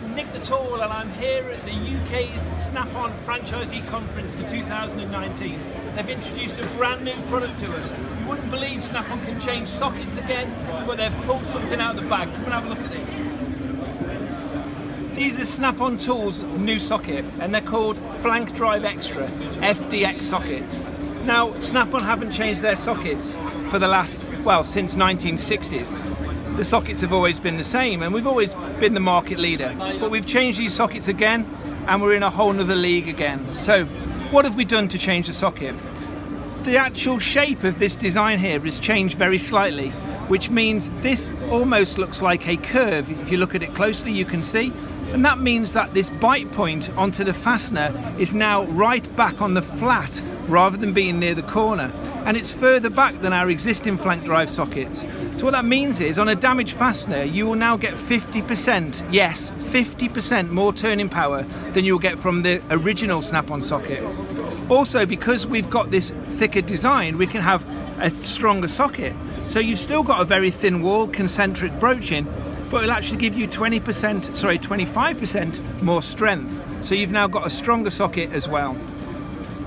I'm Nick the Tall and I'm here at the UK's Snap-on Franchisee Conference for 2019. They've introduced a brand new product to us. You wouldn't believe Snap-on can change sockets again, but they've pulled something out of the bag. Come and have a look at this. These are Snap-on Tools' new socket, and they're called Flank Drive Xtra FDX sockets. Now, Snap-on haven't changed their sockets for the last, well, since 1960s. The sockets have always been the same, and we've always been the market leader. But we've changed these sockets again, and we're in a whole nother league again. So, what have we done to change the socket? The actual shape of this design here has changed very slightly, which means this almost looks like a curve. If you look at it closely, you can see. And that means that this bite point onto the fastener is now right back on the flat rather than being near the corner. And it's further back than our existing flank drive sockets. So what that means is on a damaged fastener, you will now get 50%, yes, 50% more turning power than you'll get from the original Snap-on socket. Also, because we've got this thicker design, we can have a stronger socket. So you've still got a very thin wall, concentric broaching, but it'll actually give you 25% more strength. So you've now got a stronger socket as well.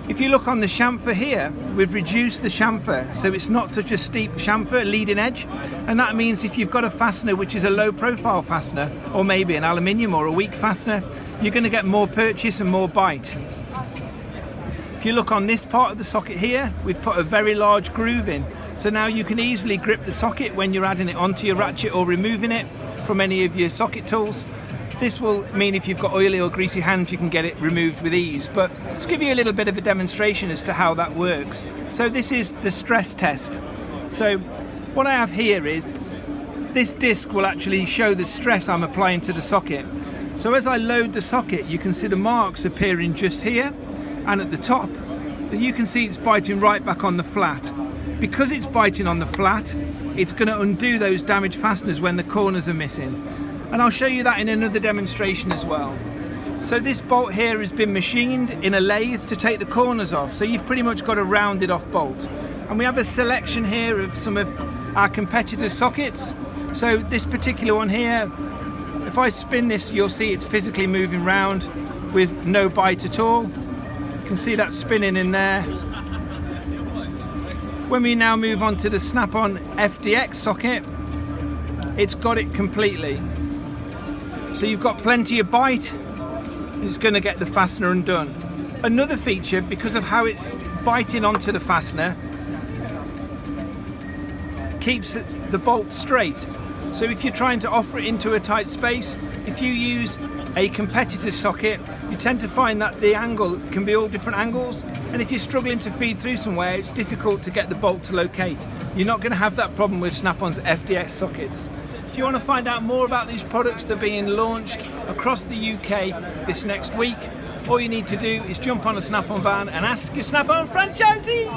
If you look on the chamfer here, we've reduced the chamfer, so it's not such a steep chamfer, leading edge, and that means if you've got a fastener which is a low profile fastener, or maybe an aluminium or a weak fastener, you're going to get more purchase and more bite. If you look on this part of the socket here, we've put a very large groove in, so now you can easily grip the socket when you're adding it onto your ratchet or removing it from any of your socket tools. This will mean if you've got oily or greasy hands, you can get it removed with ease. But let's give you a little bit of a demonstration as to how that works. So this is the stress test. So what I have here is this disc will actually show the stress I'm applying to the socket. So as I load the socket, you can see the marks appearing just here, and at the top, you can see it's biting right back on the flat. Because it's biting on the flat, it's going to undo those damaged fasteners when the corners are missing. And I'll show you that in another demonstration as well. So this bolt here has been machined in a lathe to take the corners off. So you've pretty much got a rounded off bolt. And we have a selection here of some of our competitors' sockets. So this particular one here, if I spin this, you'll see it's physically moving round with no bite at all. You can see that spinning in there. When we now move on to the Snap-on FDX socket, it's got it completely. So you've got plenty of bite, and it's going to get the fastener undone. Another feature, because of how it's biting onto the fastener, keeps the bolt straight. So if you're trying to offer it into a tight space, if you use a competitor's socket, you tend to find that the angle can be all different angles, and if you're struggling to feed through somewhere, it's difficult to get the bolt to locate. You're not going to have that problem with Snap-on's FDX sockets. If you want to find out more about these products that are being launched across the UK this next week, all you need to do is jump on a Snap-on van and ask your Snap-on franchisee!